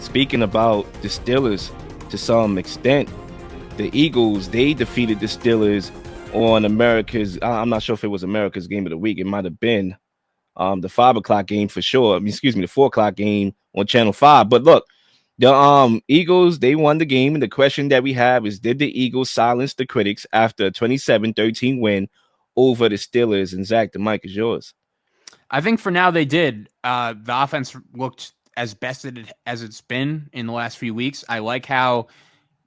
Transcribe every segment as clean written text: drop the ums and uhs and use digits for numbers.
speaking about the Steelers to some extent, the Eagles, they defeated the Steelers on America's, I'm not sure if it was America's game of the week. It might have been the 5 o'clock game for sure. I mean, excuse me, the 4 o'clock game on Channel 5. But look, the Eagles, they won the game. And the question that we have is, did the Eagles silence the critics after a 27-13 win over the Steelers? And Zach, the mic is yours. I think for now they did. The offense looked as best as it's been in the last few weeks. I like how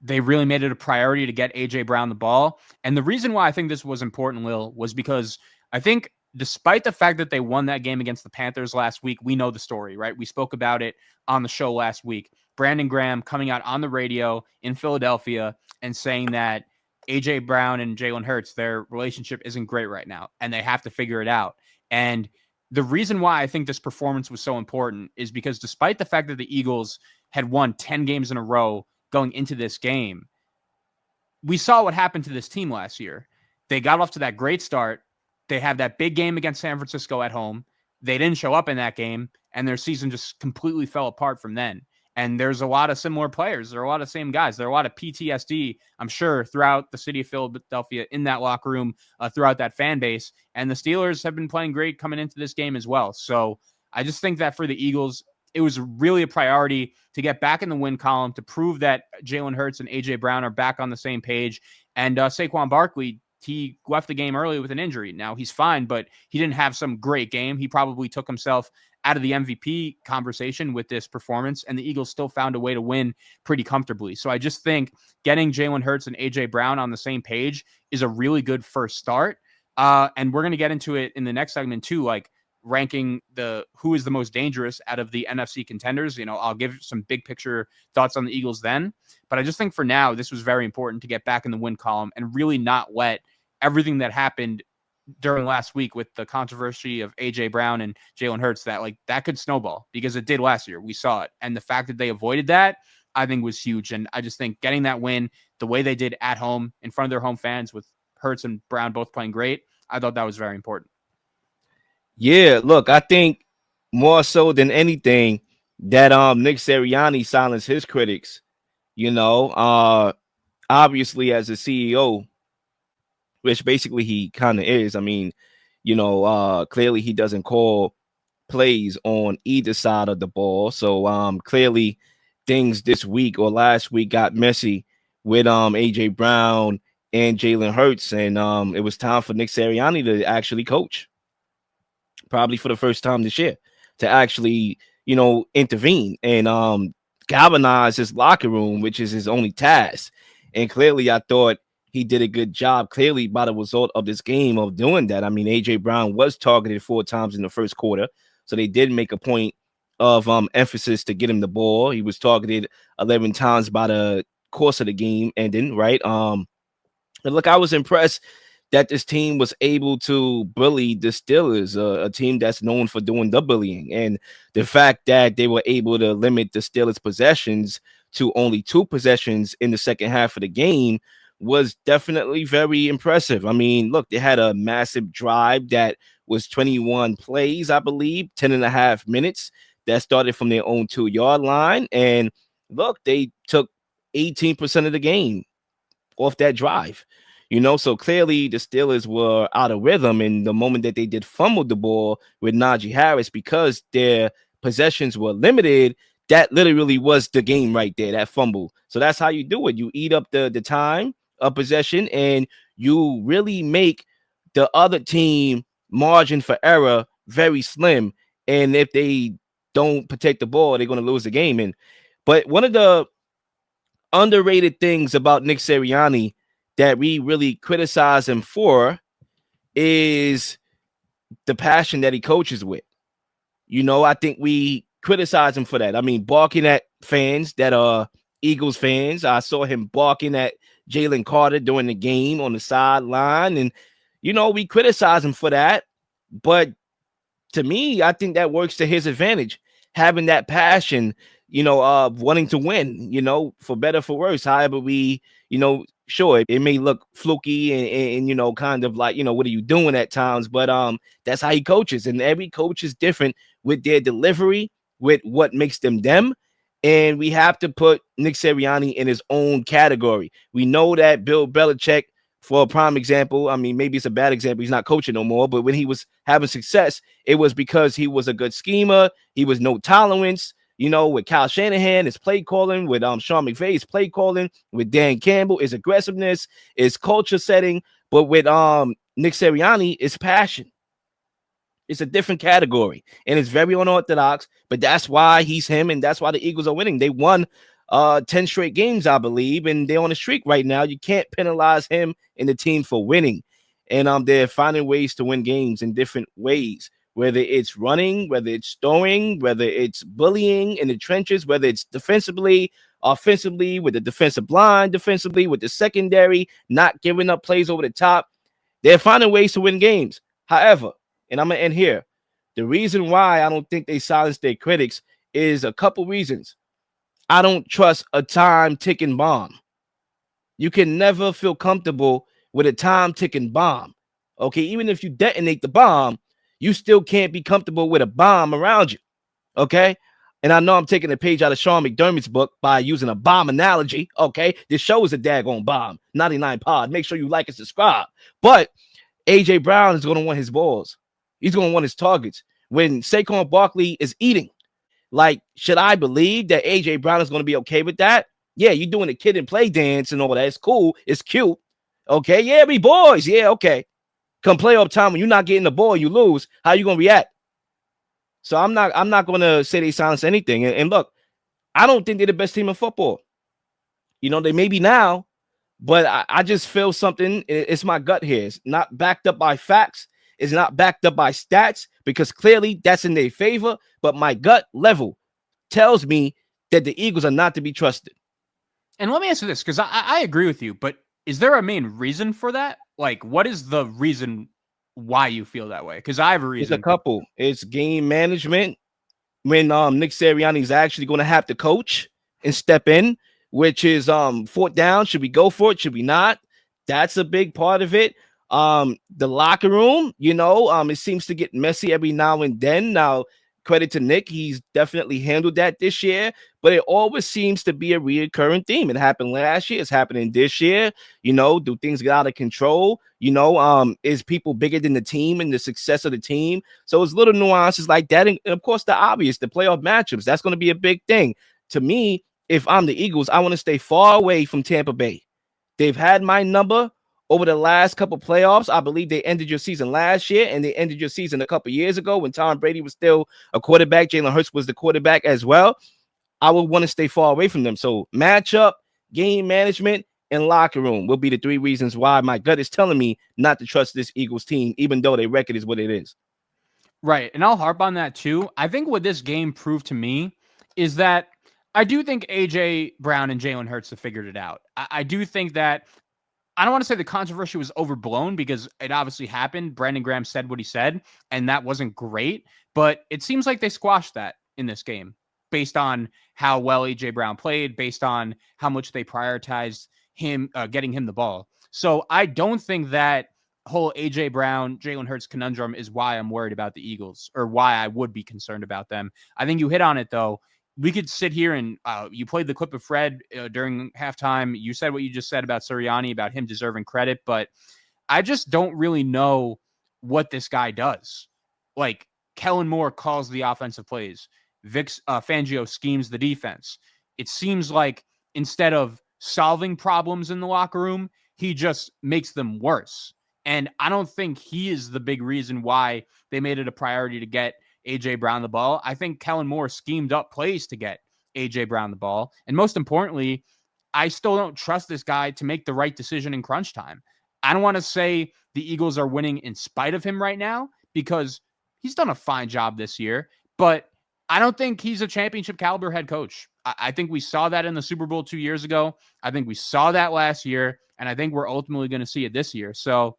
they really made it a priority to get A.J. Brown the ball. And the reason why I think this was important, Lil, was because I think despite the fact that they won that game against the Panthers last week, we know the story, right? We spoke about it on the show last week. Brandon Graham coming out on the radio in Philadelphia and saying that A.J. Brown and Jalen Hurts, their relationship isn't great right now, and they have to figure it out. And the reason why I think this performance was so important is because despite the fact that the Eagles had won 10 games in a row going into this game, we saw what happened to this team last year. They got off to that great start. They have that big game against San Francisco at home. They didn't show up in that game, and their season just completely fell apart from then. And there's a lot of similar players. There are a lot of same guys. There are a lot of PTSD, I'm sure, throughout the city of Philadelphia, in that locker room, throughout that fan base. And the Steelers have been playing great coming into this game as well. So I just think that for the Eagles, it was really a priority to get back in the win column, to prove that Jalen Hurts and A.J. Brown are back on the same page. And Saquon Barkley, he left the game early with an injury. Now he's fine, but he didn't have some great game. He probably took himself out of the MVP conversation with this performance, and the Eagles still found a way to win pretty comfortably. So I just think getting Jalen Hurts and A.J. Brown on the same page is a really good first start. And we're going to get into it in the next segment too, like ranking who is the most dangerous out of the NFC contenders. You know, I'll give some big picture thoughts on the Eagles then, but I just think for now, this was very important to get back in the win column and really not let everything that happened during last week with the controversy of A.J. Brown and Jalen Hurts, that could snowball, because it did last year. We saw it. And the fact that they avoided that, I think, was huge. And I just think getting that win the way they did at home in front of their home fans with Hurts and Brown both playing great, I thought that was very important. Yeah, look, I think more so than anything that Nick Sirianni silenced his critics. You know, obviously as a CEO, which basically he kind of is. I mean, clearly he doesn't call plays on either side of the ball. So clearly things this week or last week got messy with A.J. Brown and Jalen Hurts, and it was time for Nick Sirianni to actually coach, probably for the first time this year, to actually, intervene and galvanize his locker room, which is his only task. And clearly I thought he did a good job, clearly, by the result of this game of doing that. I mean, A.J. Brown was targeted 4 times in the first quarter, so they did make a point of emphasis to get him the ball. He was targeted 11 times by the course of the game ending, right? And look, I was impressed that this team was able to bully the Steelers, a team that's known for doing the bullying. And the fact that they were able to limit the Steelers' possessions to only 2 possessions in the second half of the game was definitely very impressive. I mean, look, they had a massive drive that was 21 plays, I believe, 10 and a half minutes, that started from their own 2-yard line. And look, they took 18% of the game off that drive. So clearly the Steelers were out of rhythm. And the moment that they did fumble the ball with Najee Harris, because their possessions were limited, that literally was the game right there, that fumble. So that's how you do it. You eat up the time of possession, and you really make the other team margin for error very slim. And if they don't protect the ball, they're going to lose the game. But one of the underrated things about Nick Sirianni that we really criticize him for is the passion that he coaches with. I think we criticize him for that. I mean, barking at fans that are Eagles fans. I saw him barking at Jalen Carter during the game on the sideline. And, we criticize him for that. But to me, I think that works to his advantage, having that passion, of wanting to win, for better, for worse. However, we, sure, it may look fluky and kind of like, what are you doing at times? But that's how he coaches. And every coach is different with their delivery, with what makes them them. And we have to put Nick Sirianni in his own category. We know that Bill Belichick, for a prime example, I mean, maybe it's a bad example. He's not coaching no more, but when he was having success, it was because he was a good schemer. He was no tolerance. With Kyle Shanahan, his play calling, with Sean McVay, his play calling, with Dan Campbell, his aggressiveness, his culture setting. But with Nick Sirianni, it's passion. It's a different category, and it's very unorthodox. But that's why he's him, and that's why the Eagles are winning. They won 10 straight games, I believe, and they're on a streak right now. You can't penalize him and the team for winning. And they're finding ways to win games in different ways, whether it's running, whether it's throwing, whether it's bullying in the trenches, whether it's defensively, offensively, with the defensive line, defensively, with the secondary, not giving up plays over the top. They're finding ways to win games. However, and I'm going to end here, the reason why I don't think they silence their critics is a couple reasons. I don't trust a time ticking bomb. You can never feel comfortable with a time ticking bomb. Okay, even if you detonate the bomb, you still can't be comfortable with a bomb around you. Okay. And I know I'm taking a page out of Sean McDermott's book by using a bomb analogy. Okay. This show is a daggone bomb. 99 Pod. Make sure you like and subscribe. But AJ Brown is going to want his balls. He's going to want his targets. When Saquon Barkley is eating, like, should I believe that AJ Brown is going to be okay with that? Yeah, you're doing a kid and play dance and all that. It's cool. It's cute. Okay. Yeah, we boys. Yeah, okay. Come playoff time when you're not getting the ball, you lose. How you going to react? So I'm not going to say they silence anything. And look, I don't think they're the best team in football. They may be now, but I just feel something. It's my gut here. It's not backed up by facts. It's not backed up by stats because clearly that's in their favor. But my gut level tells me that the Eagles are not to be trusted. And let me ask you this, because I agree with you, but is there a main reason for that? Like, what is the reason why you feel that way? Because I have a It's a reason. couple. It's game management. When Nick Sirianni is actually going to have to coach and step in, which is fourth down. Should we go for it? Should we not? That's a big part of it. The locker room, it seems to get messy every now and then. Now, credit to Nick, he's definitely handled that this year, but it always seems to be a reoccurring theme. It happened last year, it's happening this year. Do things get out of control? Is people bigger than the team and the success of the team? So it's little nuances like that. And of course, the obvious, the playoff matchups, that's going to be a big thing. To me, if I'm the Eagles, I want to stay far away from Tampa Bay. They've had my number over the last couple playoffs. I believe they ended your season last year and they ended your season a couple years ago when Tom Brady was still a quarterback. Jalen Hurts was the quarterback as well. I would want to stay far away from them. So matchup, game management, and locker room will be the three reasons why my gut is telling me not to trust this Eagles team, even though their record is what it is. Right. And I'll harp on that too. I think what this game proved to me is that I do think AJ Brown and Jalen Hurts have figured it out. I do think that I don't want to say the controversy was overblown because it obviously happened. Brandon Graham said what he said, and that wasn't great. But it seems like they squashed that in this game based on how well AJ Brown played, based on how much they prioritized him getting him the ball. So I don't think that whole AJ Brown, Jalen Hurts conundrum is why I'm worried about the Eagles or why I would be concerned about them. I think you hit on it though. We could sit here and you played the clip of Fred during halftime. You said what you just said about Sirianni, about him deserving credit, but I just don't really know what this guy does. Like Kellen Moore calls the offensive plays. Vic Fangio schemes the defense. It seems like instead of solving problems in the locker room, he just makes them worse. And I don't think he is the big reason why they made it a priority to get AJ Brown the ball. I think Kellen Moore schemed up plays to get AJ Brown the ball. And most importantly, I still don't trust this guy to make the right decision in crunch time. I don't want to say the Eagles are winning in spite of him right now because he's done a fine job this year, but I don't think he's a championship caliber head coach. I think we saw that in the Super Bowl 2 years ago. I think we saw that last year, and I think we're ultimately going to see it this year. So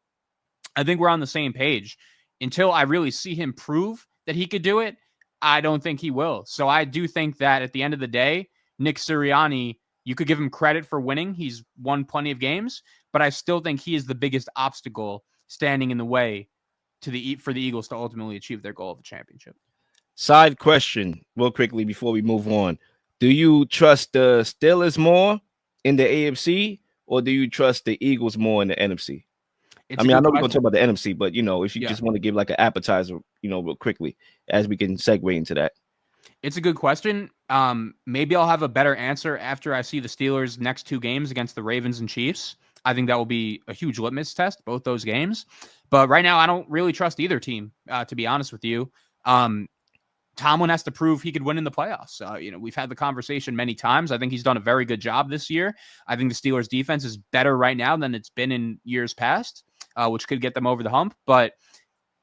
I think we're on the same page. Until I really see him prove that he could do it, I don't think he will. So I do think that at the end of the day, Nick Sirianni, you could give him credit for winning. He's won plenty of games, but I still think he is the biggest obstacle standing in the way for the Eagles to ultimately achieve their goal of a championship. Side question, real quickly before we move on. Do you trust the Steelers more in the AFC, or do you trust the Eagles more in the NFC? I It's a mean, I good know we're gonna talk question. about the NFC, but if you Yeah. just want to give like an appetizer, real quickly, as we can segue into that. It's a good question. Maybe I'll have a better answer after I see the Steelers' next two games against the Ravens and Chiefs. I think that will be a huge litmus test, both those games. But right now, I don't really trust either team, to be honest with you. Tomlin has to prove he could win in the playoffs. We've had the conversation many times. I think he's done a very good job this year. I think the Steelers' defense is better right now than it's been in years past, which could get them over the hump. But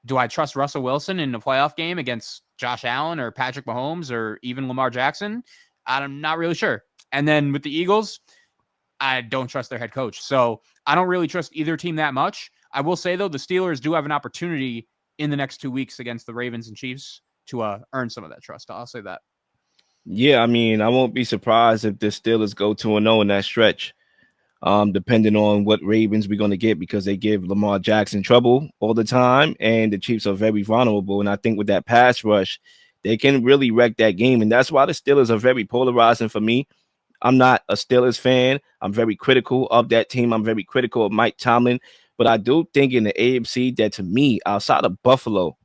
do I trust Russell Wilson in a playoff game against Josh Allen or Patrick Mahomes or even Lamar Jackson? I'm not really sure. And then with the Eagles, I don't trust their head coach. So I don't really trust either team that much. I will say, though, the Steelers do have an opportunity in the next 2 weeks against the Ravens and Chiefs to earn some of that trust. I'll say that. Yeah, I mean, I won't be surprised if the Steelers go 2-0 in that stretch. Depending on what Ravens we're going to get, because they give Lamar Jackson trouble all the time, and the Chiefs are very vulnerable. And I think with that pass rush, they can really wreck that game. And that's why the Steelers are very polarizing for me. I'm not a Steelers fan. I'm very critical of that team. I'm very critical of Mike Tomlin. But I do think in the AFC that, to me, outside of Buffalo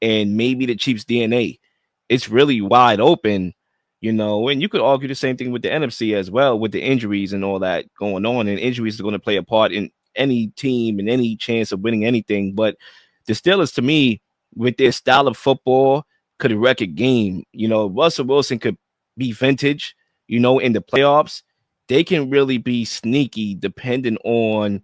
and maybe the Chiefs' DNA, it's really wide open, and you could argue the same thing with the NFC as well, with the injuries and all that going on. And injuries are going to play a part in any team and any chance of winning anything. But the Steelers, to me, with their style of football, could wreck a game. Russell Wilson could be vintage, in the playoffs. They can really be sneaky depending on,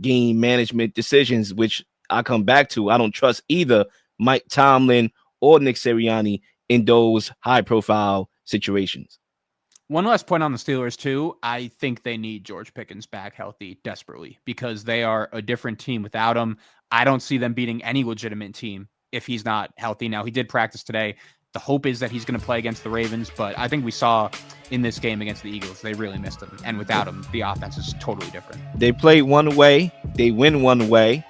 game management decisions, which I come back to. I don't trust either Mike Tomlin or Nick Sirianni in those high profile situations. One last point on the Steelers, too. I think they need George Pickens back healthy desperately because they are a different team without him. I don't see them beating any legitimate team if he's not healthy. Now, he did practice today. The hope is that he's going to play against the Ravens, but I think we saw in this game against the Eagles, they really missed him. And without him, the offense is totally different. They play one way, they win one way.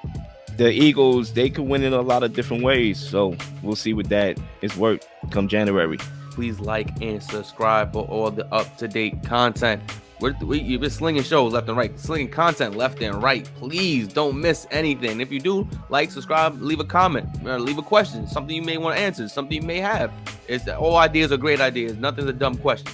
The Eagles, they could win in a lot of different ways. So we'll see what that is worth come January. Please like and subscribe for all the up-to-date content. You've been slinging shows left and right, slinging content left and right. Please don't miss anything. If you do, like, subscribe, leave a comment, or leave a question, something you may want to answer, something you may have. All ideas are great ideas. Nothing's a dumb question.